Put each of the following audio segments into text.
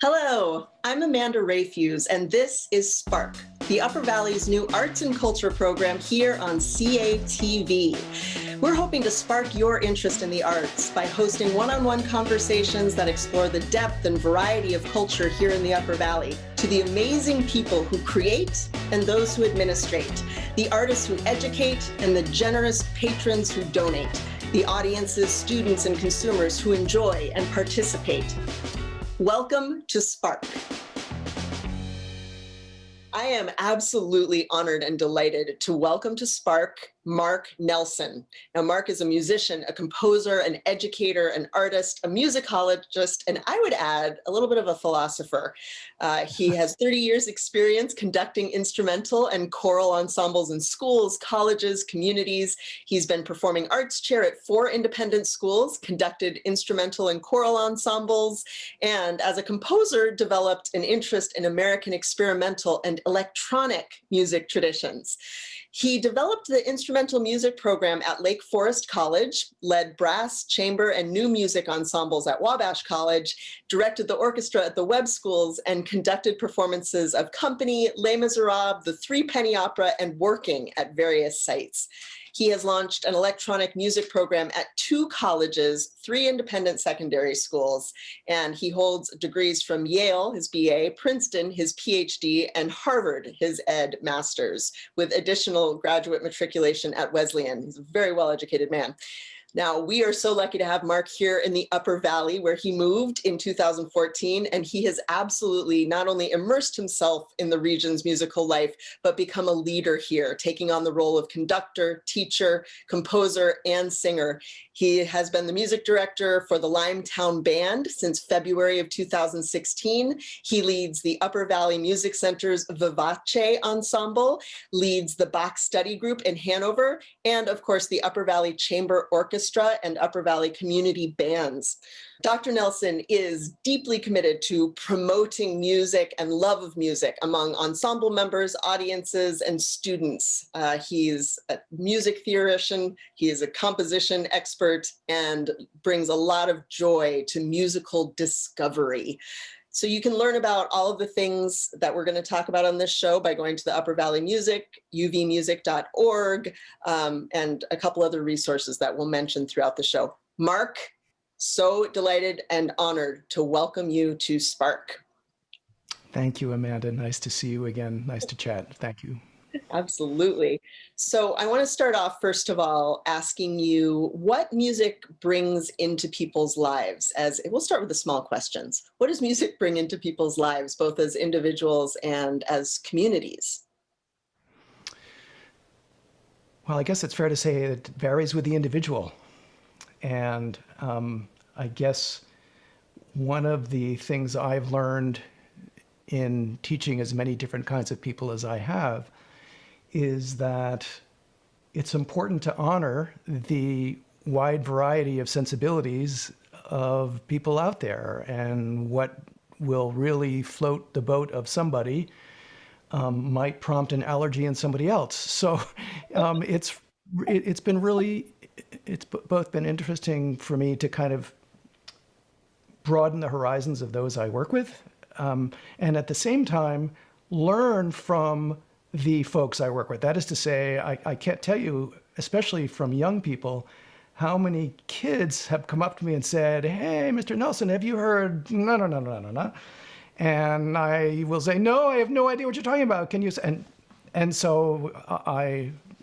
Hello, I'm Amanda Rafuse, and this is Spark, the Upper Valley's new arts and culture program here on CATV. We're hoping to spark your interest in the arts by hosting one-on-one conversations that explore the depth and variety of culture here in the Upper Valley, to the amazing people who create and those who administrate, the artists who educate and the generous patrons who donate, the audiences, students, and consumers who enjoy and participate. Welcome to Spark. I am absolutely honored and delighted to welcome to Spark Mark Nelson. Now, Mark is a musician, a composer, an educator, an artist, a musicologist, and I would add a little bit of a philosopher. He has 30 years experience conducting instrumental and choral ensembles in schools, colleges, communities. He's been performing arts chair at 4 independent schools, conducted instrumental and choral ensembles, and as a composer, developed an interest in American experimental and electronic music traditions. He developed the instrumental music program at Lake Forest College, led brass, chamber, and new music ensembles at Wabash College, directed the orchestra at the Webb Schools, and conducted performances of Company, Les Miserables, the Three Penny Opera, and Working at various sites. He has launched an electronic music program at 2 colleges, 3 independent secondary schools, and he holds degrees from Yale, his BA, Princeton, his PhD, and Harvard, his Ed Masters, with additional graduate matriculation at Wesleyan. He's a very well-educated man. Now, we are so lucky to have Mark here in the Upper Valley, where he moved in 2014, and he has absolutely not only immersed himself in the region's musical life, but become a leader here, taking on the role of conductor, teacher, composer, and singer. He has been the music director for the Lyme Town Band since February of 2016. He leads the Upper Valley Music Center's Vivace ensemble, leads the Bach Study Group in Hanover, and of course, the Upper Valley Chamber Orchestra and Upper Valley community bands. Dr. Nelson is deeply committed to promoting music and love of music among ensemble members, audiences, and students. He's a music theorician, he is a composition expert, and brings a lot of joy to musical discovery. So you can learn about all of the things that we're going to talk about on this show by going to the Upper Valley Music, uvmusic.org, and a couple other resources that we'll mention throughout the show. Mark, so delighted and honored to welcome you to Spark. Thank you, Amanda. Nice to see you again. Nice to chat. Thank you. Absolutely. So I want to start off, first of all, asking you what music brings into people's lives. We'll start with the small questions. What does music bring into people's lives, both as individuals and as communities? Well, I guess it's fair to say it varies with the individual. And I guess one of the things I've learned in teaching as many different kinds of people as I have is that it's important to honor the wide variety of sensibilities of people out there, and what will really float the boat of somebody might prompt an allergy in somebody else. So it's both been interesting for me to kind of broaden the horizons of those I work with, and at the same time learn from the folks I work with. That is to say, I can't tell you, especially from young people, how many kids have come up to me and said, "Hey, Mr. Nelson, have you heard no." And I will say, "No, I have no idea what you're talking about. Can you?" And so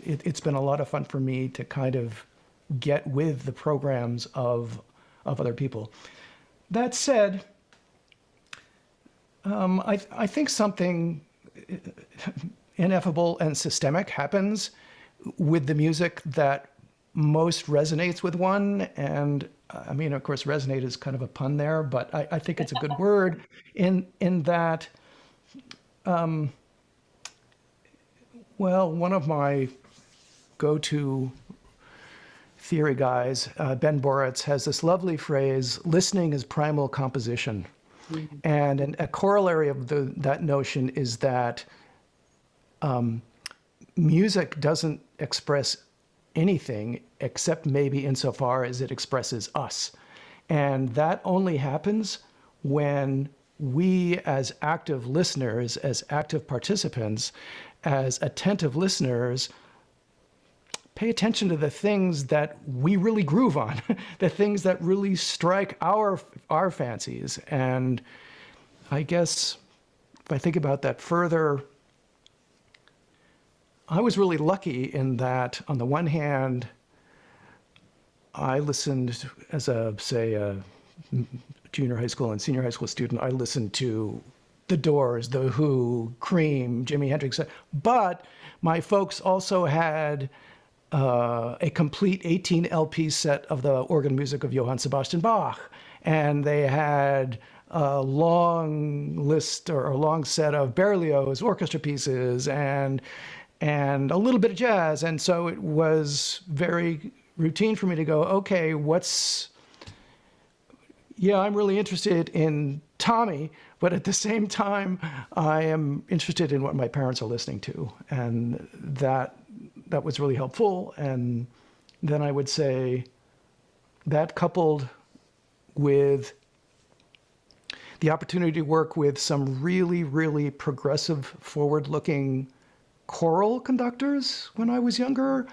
it's been a lot of fun for me to kind of get with the programs of other people. That said, I think something ineffable and systemic happens with the music that most resonates with one. And I mean, of course, resonate is kind of a pun there, but I think it's a good word in that, well, one of my go-to theory guys, Ben Boritz, has this lovely phrase, listening is primal composition. Mm-hmm. And a corollary of that notion is that music doesn't express anything except maybe insofar as it expresses us. And that only happens when we as active listeners, as active participants, as attentive listeners, pay attention to the things that we really groove on, the things that really strike our fancies. And I guess if I think about that further, I was really lucky in that, on the one hand, I listened as a, say, a junior high school and senior high school student, I listened to The Doors, The Who, Cream, Jimi Hendrix, but my folks also had a complete 18 LP set of the organ music of Johann Sebastian Bach. And they had a long list or a long set of Berlioz orchestra pieces and a little bit of jazz. And so it was very routine for me to go, okay, I'm really interested in Tommy, but at the same time, I am interested in what my parents are listening to. And that was really helpful. And then I would say that, coupled with the opportunity to work with some really, really progressive, forward-looking choral conductors when I was younger,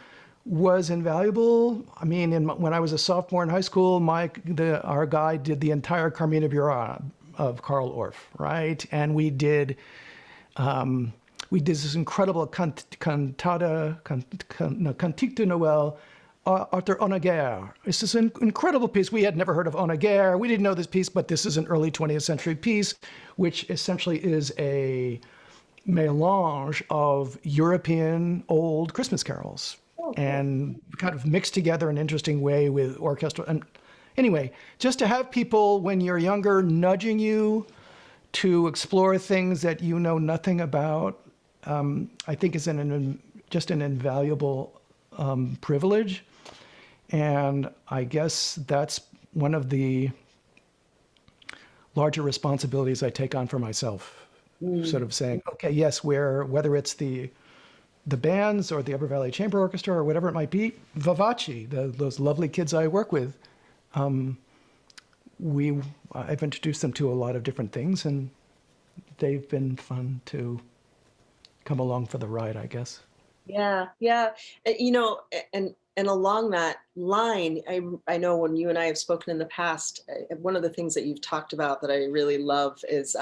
was invaluable. I mean, when I was a sophomore in high school, our guy did the entire Carmina Burana of Karl Orff, right? And we did this incredible Cantique de Noël, Arthur Honegger. It's this incredible piece. We had never heard of Honegger. We didn't know this piece, but this is an early 20th century piece, which essentially is a mélange of European old Christmas carols, and kind of mixed together in an interesting way with orchestra. And anyway, just to have people when you're younger nudging you to explore things that you know nothing about, I think is just an invaluable privilege. And I guess that's one of the larger responsibilities I take on for myself. Sort of saying, okay, yes, whether it's the bands or the Upper Valley Chamber Orchestra or whatever it might be, Vivace, those lovely kids I work with, I've introduced them to a lot of different things, and they've been fun to come along for the ride, I guess. Yeah. And along that line, I know when you and I have spoken in the past, one of the things that you've talked about that I really love is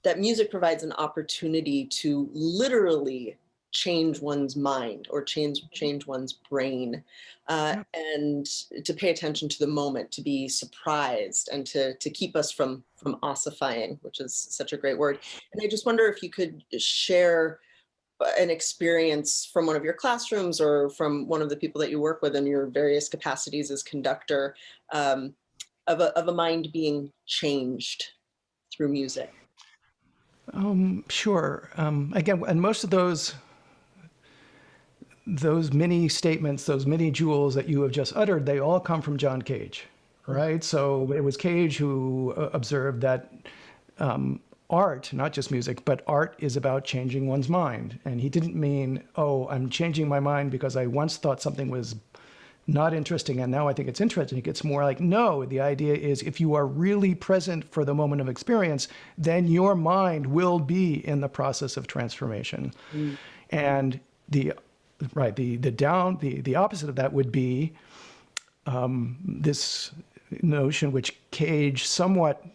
that music provides an opportunity to literally change one's mind or change one's brain, and to pay attention to the moment, to be surprised, and to keep us from ossifying, which is such a great word. And I just wonder if you could share an experience from one of your classrooms or from one of the people that you work with in your various capacities as conductor, of a mind being changed through music. Sure. Again, and most of those mini statements, those mini jewels that you have just uttered, they all come from John Cage, right? So it was Cage who observed that art, not just music, but art is about changing one's mind. And he didn't mean, oh, I'm changing my mind because I once thought something was not interesting and now I think it's interesting. It's more like, no, the idea is if you are really present for the moment of experience, then your mind will be in the process of transformation. And the opposite of that would be this notion which Cage somewhat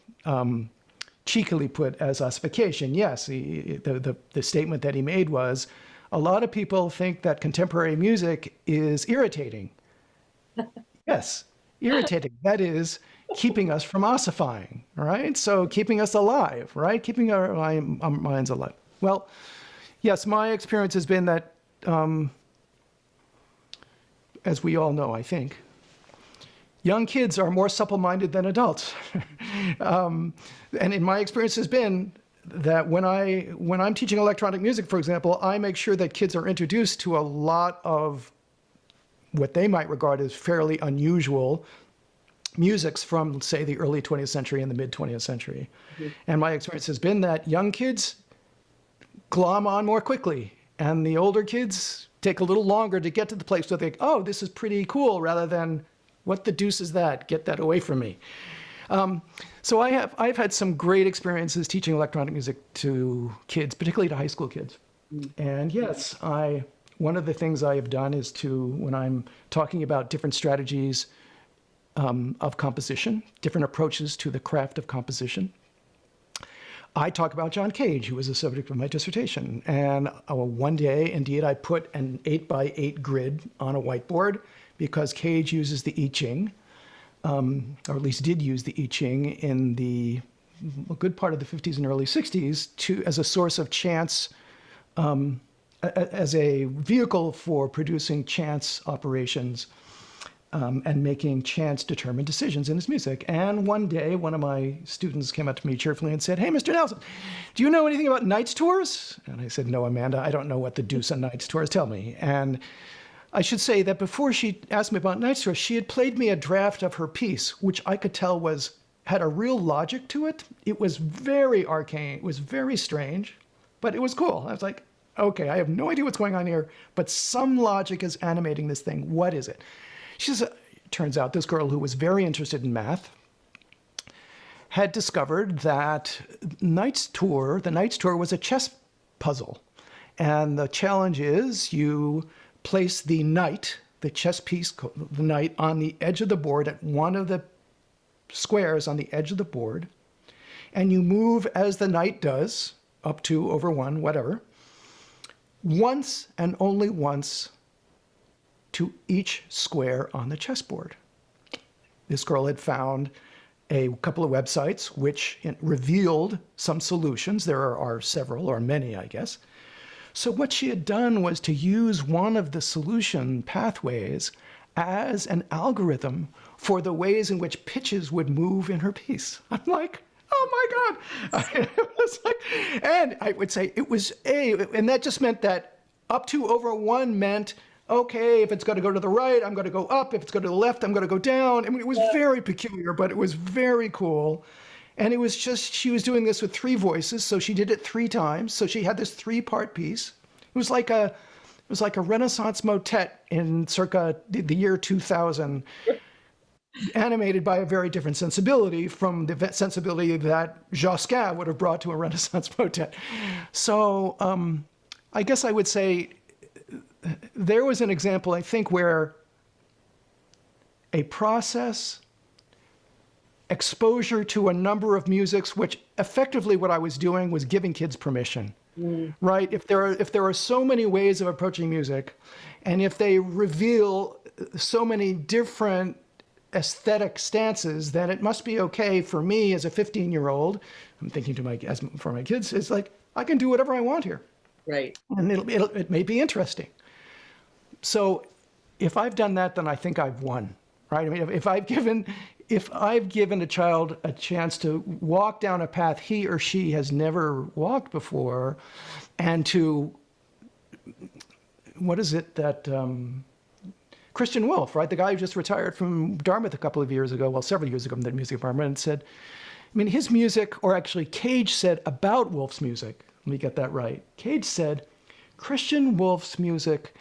cheekily put as ossification. Yes, the statement that he made was, a lot of people think that contemporary music is irritating. Yes, irritating. That is keeping us from ossifying, right? So keeping us alive, right? Keeping our minds alive. Well, yes, my experience has been that, as we all know, I think, young kids are more supple-minded than adults. And in my experience has been that when I'm teaching electronic music, for example, I make sure that kids are introduced to a lot of what they might regard as fairly unusual musics from, say, the early 20th century and the mid 20th century. And my experience has been that young kids glom on more quickly, and the older kids take a little longer to get to the place where they think, oh, this is pretty cool, rather than, what the deuce is that? Get that away from me. So I've had some great experiences teaching electronic music to kids, particularly to high school kids. And yes, one of the things I have done is when I'm talking about different strategies of composition, different approaches to the craft of composition, I talk about John Cage, who was the subject of my dissertation. And one day, indeed, I put an 8x8 grid on a whiteboard because Cage uses the I Ching, or at least did use the I Ching in a good part of the 50s and early 60s as a source of chance, as a vehicle for producing chance operations and making chance-determined decisions in his music. And one day, one of my students came up to me cheerfully and said, "Hey, Mr. Nelson, do you know anything about Knight's tours?" And I said, "No, Amanda, I don't know what the deuce a Knight's tours. Tell me." And I should say that before she asked me about Knight's tours, she had played me a draft of her piece, which I could tell had a real logic to it. It was very arcane. It was very strange, but it was cool. I was like, okay, I have no idea what's going on here, but some logic is animating this thing. What is it? She says, it turns out this girl who was very interested in math had discovered that the Knight's tour was a chess puzzle. And the challenge is you place the knight, the chess piece, the knight, on the edge of the board at one of the squares on the edge of the board, and you move as the knight does, up 2, over 1, whatever, once and only once to each square on the chessboard. This girl had found a couple of websites which revealed some solutions. There are several, or many, I guess. So what she had done was to use one of the solution pathways as an algorithm for the ways in which pitches would move in her piece. I'm like, oh my God. It was like, and I would say it was and that just meant that up 2, over 1 meant, okay, if it's going to go to the right, I'm going to go up. If it's going to the left, I'm going to go down. I mean, it was very peculiar, but it was very cool. And it was just, she was doing this with 3 voices, so she did it 3 times. So she had this 3-part piece. It was like a Renaissance motet in circa the year 2000, animated by a very different sensibility from the sensibility that Josquin would have brought to a Renaissance motet. So I guess I would say there was an example, I think, where a process, exposure to a number of musics, which effectively what I was doing was giving kids permission, right? If there are so many ways of approaching music, and if they reveal so many different aesthetic stances, then it must be okay for me as a 15-year-old, I'm thinking for my kids, it's like, I can do whatever I want here. Right. And it may be interesting. So if I've done that, then I think I've won, right? I mean, if I've given a child a chance to walk down a path he or she has never walked before, and to, what is it that Christian Wolff, right? The guy who just retired from Dartmouth a couple of years ago, well, several years ago from the music department, and said, I mean, his music, or actually Cage said about Wolff's music, let me get that right. Cage said, Christian Wolff's music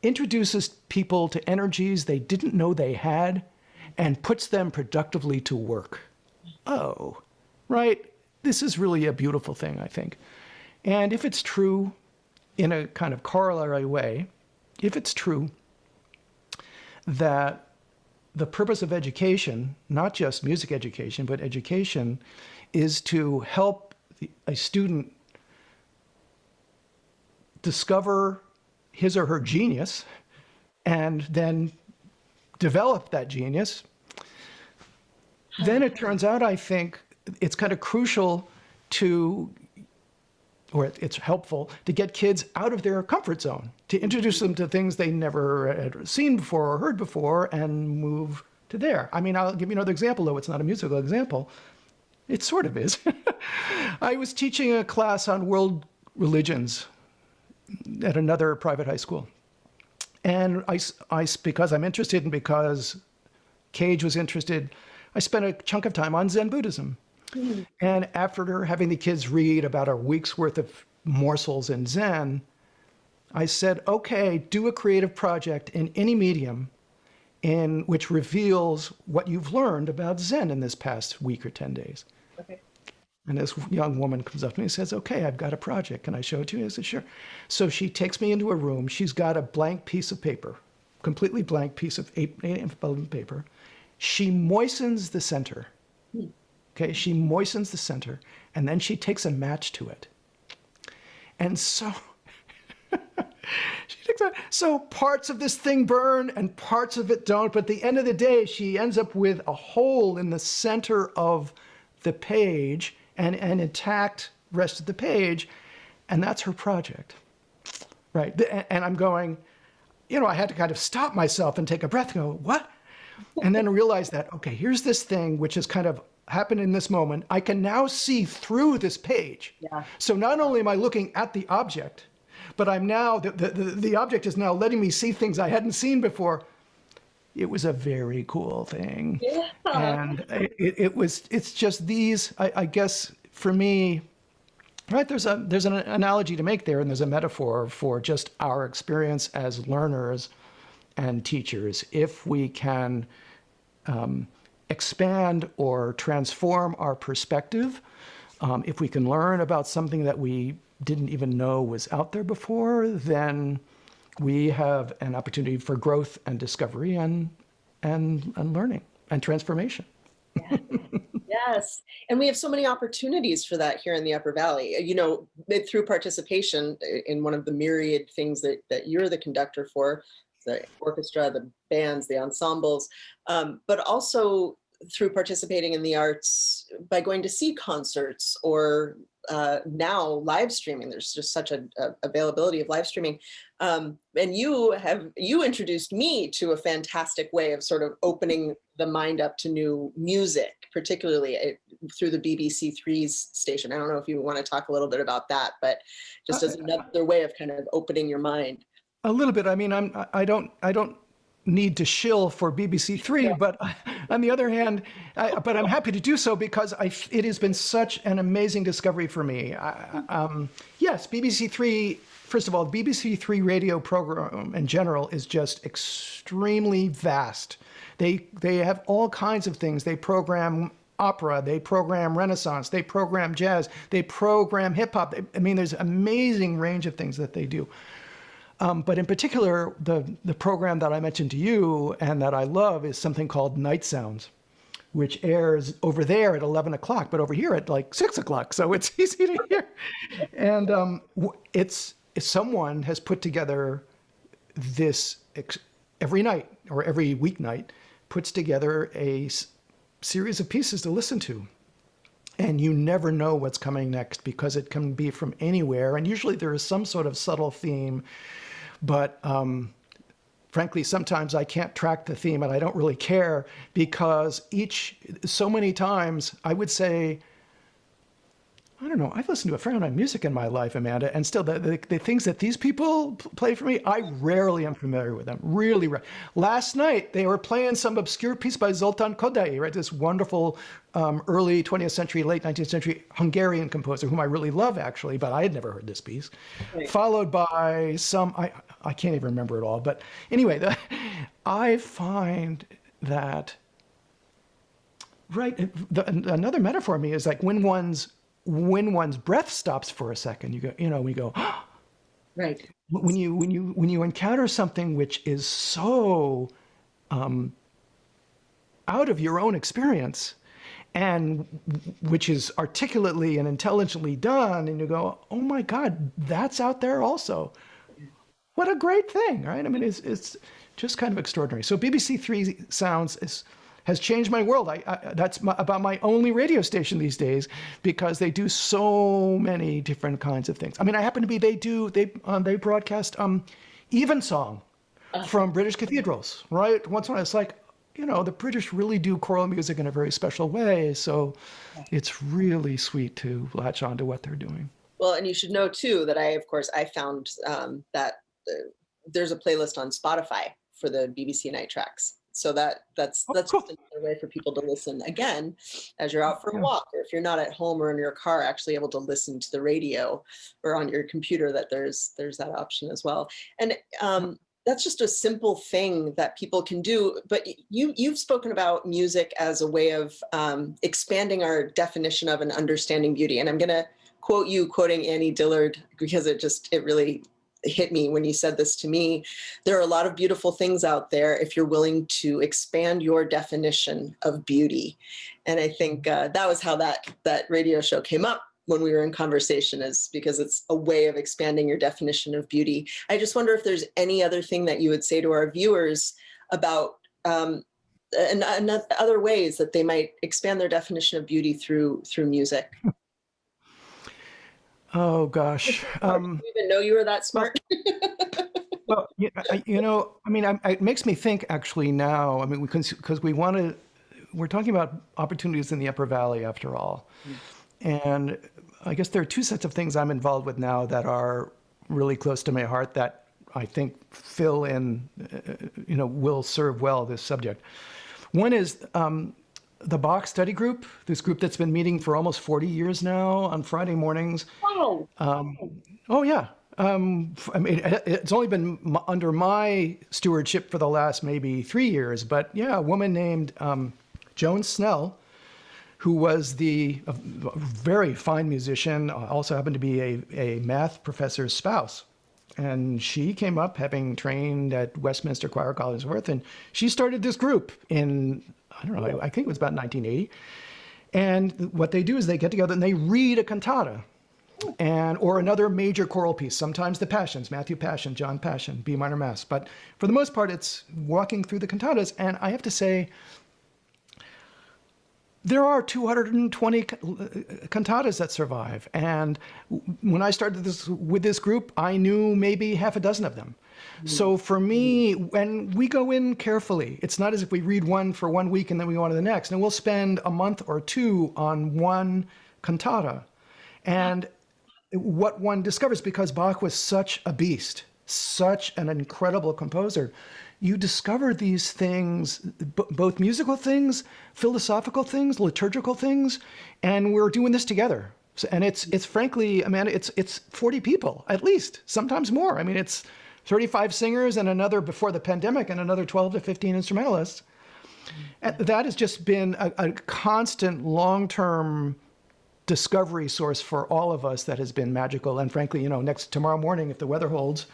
introduces people to energies they didn't know they had and puts them productively to work. Oh, right? This is really a beautiful thing, I think. And if it's true in a kind of corollary way, if it's true that the purpose of education, not just music education, but education, is to help a student discover his or her genius and then develop that genius, then it turns out, I think, it's kind of crucial it's helpful to get kids out of their comfort zone, to introduce them to things they never had seen before or heard before, and move to there. I mean, I'll give you another example, though it's not a musical example. It sort of is. I was teaching a class on world religions at another private high school. And because I'm interested and because Cage was interested, I spent a chunk of time on Zen Buddhism. Mm-hmm. And after having the kids read about a week's worth of morsels in Zen, I said, okay, do a creative project in any medium in which reveals what you've learned about Zen in this past week or 10 days. Okay. And this young woman comes up to me and says, okay, I've got a project. Can I show it to you? I said, sure. So she takes me into a room. She's got a blank piece of paper, completely blank piece of 8 paper. She moistens the center. Okay, she moistens the center, and then she takes a match to it. And so, so parts of this thing burn and parts of it don't, but at the end of the day, she ends up with a hole in the center of the page and an intact rest of the page, and that's her project, right? And I'm going, I had to kind of stop myself and take a breath and go, what? And then realize that, okay, here's this thing which has kind of happened in this moment. I can now see through this page. Yeah. So not only am I looking at the object, but I'm now, the object is now letting me see things I hadn't seen before. It was a very cool thing. Yeah. And it's just these, I guess for me, right, there's an analogy to make there, and there's a metaphor for just our experience as learners and teachers. If we can expand or transform our perspective, if we can learn about something that we didn't even know was out there before, then we have an opportunity for growth and discovery and learning and transformation. Yeah. Yes. And we have so many opportunities for that here in the Upper Valley, through participation in one of the myriad things that you're the conductor for, the orchestra, the bands, the ensembles, but also through participating in the arts by going to see concerts or now live streaming. There's just such a availability of live streaming. And you introduced me to a fantastic way of sort of opening the mind up to new music, particularly through the BBC3's station. I don't know if you want to talk a little bit about that, but just as another way of kind of opening your mind. A little bit. I mean, I don't need to shill for BBC3, but on the other hand, but I'm happy to do so because it has been such an amazing discovery for me. Yes, BBC3. First of all, the BBC3 radio program in general is just extremely vast. They have all kinds of things. They program opera, they program Renaissance, they program jazz, they program hip hop. I mean, there's an amazing range of things that they do. But in particular, the program that I mentioned to you and that I love is something called Night Sounds, which airs over there at 11 o'clock, but over here at like 6 o'clock. So it's easy to hear. And someone has put together this every night or every weeknight, puts together a series of pieces to listen to. And you never know what's coming next because it can be from anywhere. And usually there is some sort of subtle theme. But frankly, sometimes I can't track the theme and I don't really care because so many times I would say, I don't know, I've listened to a fair amount of music in my life, Amanda, and still the things that these people play for me, I rarely am familiar with them, really rare. Last night, they were playing some obscure piece by Zoltán Kodály, right? This wonderful early 20th century, late 19th century Hungarian composer, whom I really love, actually, but I had never heard this piece. Right. Followed by some, I can't even remember it all, but anyway, I find that, right, another metaphor for me is like when one's breath stops for a second, we go, oh. Right. When you encounter something which is so out of your own experience, and which is articulately and intelligently done, and you go, oh my God, that's out there also. What a great thing, right? I mean, it's just kind of extraordinary. So BBC3 Sounds has changed my world. That's about my only radio station these days because they do so many different kinds of things. I mean, I happen to be, they broadcast evensong from British cathedrals, right? Once in a while, it's like, the British really do choral music in a very special way. So it's really sweet to latch on to what they're doing. Well, and you should know too that I found that there's a playlist on Spotify for the BBC Night Tracks. So that's cool. just another way for people to listen again as you're out for a walk, or if you're not at home or in your car, actually able to listen to the radio or on your computer. That there's that option as well. And that's just a simple thing that people can do. But you've spoken about music as a way of expanding our definition of and understanding beauty. And I'm going to quote you quoting Annie Dillard, because it really hit me when you said this to me. There are a lot of beautiful things out there if you're willing to expand your definition of beauty. And I think that was how that radio show came up when we were in conversation, is because it's a way of expanding your definition of beauty. I just wonder if there's any other thing that you would say to our viewers about and other ways that they might expand their definition of beauty through music. Oh gosh. I didn't even know you were that smart. Well, it makes me think actually now. I mean, because we're talking about opportunities in the Upper Valley after all. And I guess there are two sets of things I'm involved with now that are really close to my heart that I think fill in, will serve well this subject. One is the Bach Study Group, this group that's been meeting for almost 40 years now on Friday mornings. Wow. Oh, yeah. It's only been under my stewardship for the last maybe 3 years. But yeah, a woman named Joan Snell, who was a very fine musician, also happened to be a math professor's spouse. And she came up having trained at Westminster Choir College and so forth, and she started this group in, I don't know, I think it was about 1980. And what they do is they get together and they read a cantata or another major choral piece, sometimes the Passions, Matthew Passion, John Passion, B minor Mass. But for the most part, it's walking through the cantatas. And I have to say, there are 220 cantatas that survive. And when I started with this group, I knew maybe half a dozen of them. So for me, when we go in carefully, it's not as if we read one for 1 week and then we go on to the next. And we'll spend a month or two on one cantata. And what one discovers, because Bach was such a beast, such an incredible composer, you discover these things, both musical things, philosophical things, liturgical things, and we're doing this together. And it's frankly, Amanda, it's 40 people at least, sometimes more. I mean, it's 35 singers and another before the pandemic and another 12 to 15 instrumentalists. And that has just been a constant long-term discovery source for all of us that has been magical. And frankly, tomorrow morning, if the weather holds,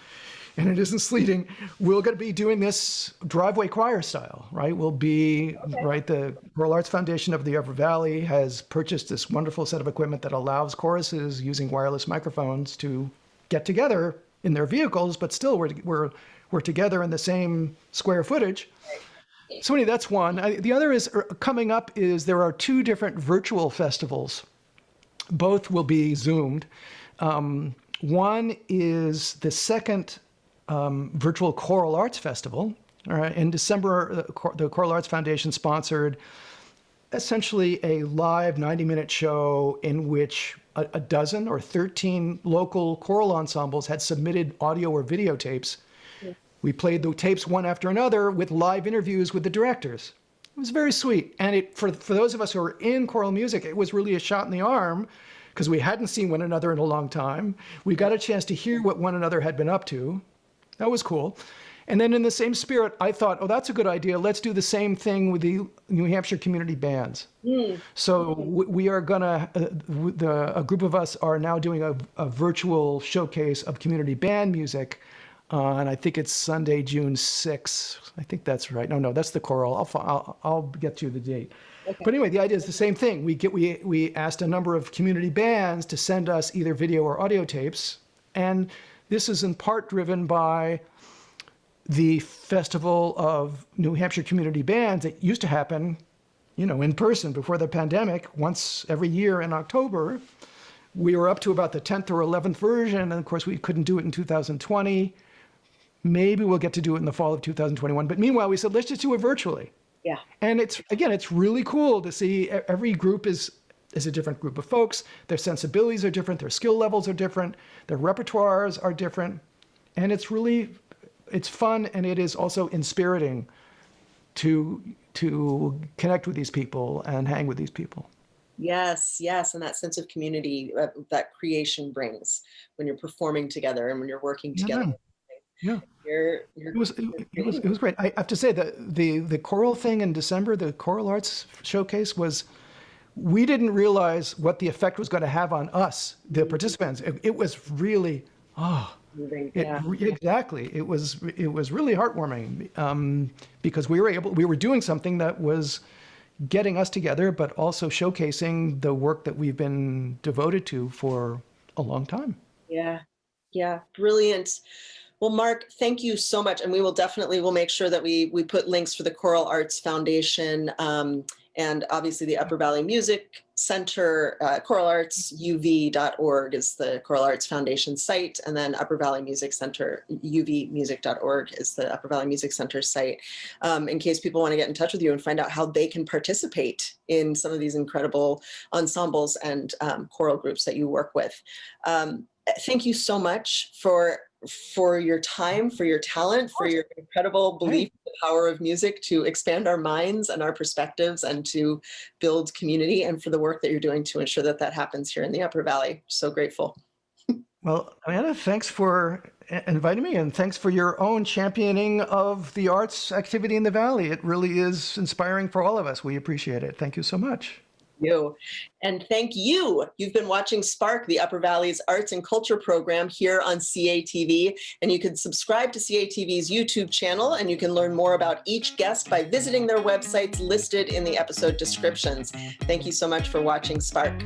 and it isn't sleeting, we're going to be doing this driveway choir style, right? We'll be, right, the Choral Arts Foundation of the Upper Valley has purchased this wonderful set of equipment that allows choruses using wireless microphones to get together in their vehicles, but still we're together in the same square footage. So anyway, that's one. The other is coming up is there are two different virtual festivals. Both will be Zoomed. One is the second virtual choral arts festival. In December, the Choral Arts Foundation sponsored essentially a live 90-minute show in which a dozen or 13 local choral ensembles had submitted audio or videotapes. We played the tapes one after another with live interviews with the directors. It was very sweet. And for those of us who are in choral music, it was really a shot in the arm because we hadn't seen one another in a long time. We got a chance to hear what one another had been up to. That was cool. And then in the same spirit, I thought, oh, that's a good idea. Let's do the same thing with the New Hampshire community bands. So we are gonna, a group of us are now doing a virtual showcase of community band music on, I think it's Sunday, June 6th. I think that's right. No, that's the choral. I'll get you the date. Okay. But anyway, the idea is the same thing. We asked a number of community bands to send us either video or audio tapes. And this is in part driven by the Festival of New Hampshire Community Bands that used to happen, in person before the pandemic, once every year in October. We were up to about the 10th or 11th version, and of course we couldn't do it in 2020. Maybe we'll get to do it in the fall of 2021. But meanwhile, we said, let's just do it virtually. Yeah. And it's really cool to see every group is a different group of folks. Their sensibilities are different. Their skill levels are different. Their repertoires are different. And it's fun, and it is also inspiriting to connect with these people and hang with these people. Yes, and that sense of community that creation brings when you're performing together and when you're working together. Yeah. You're It was great. I have to say that the choral thing in December, the choral arts showcase was, we didn't realize what the effect was going to have on us, the participants. It was really, moving. it Yeah. exactly. It was really heartwarming, because we were doing something that was getting us together, but also showcasing the work that we've been devoted to for a long time. Yeah. Yeah. Brilliant. Well, Mark, thank you so much. And we'll make sure that we put links for the Choral Arts Foundation, and obviously the Upper Valley Music Center, choralaRtsUV.org is the Choral Arts Foundation site. And then Upper Valley Music Center, UVmusic.org is the Upper Valley Music Center site, in case people want to get in touch with you and find out how they can participate in some of these incredible ensembles and choral groups that you work with. Thank you so much for your time, for your talent, for your incredible belief in the power of music to expand our minds and our perspectives and to build community, and for the work that you're doing to ensure that that happens here in the Upper Valley. So grateful. Well, Amanda, thanks for inviting me, and thanks for your own championing of the arts activity in the Valley. It really is inspiring for all of us. We appreciate it. Thank you so much. You. And thank you. You've been watching Spark, the Upper Valley's arts and culture program here on CATV. And you can subscribe to CATV's YouTube channel, and you can learn more about each guest by visiting their websites listed in the episode descriptions. Thank you so much for watching Spark.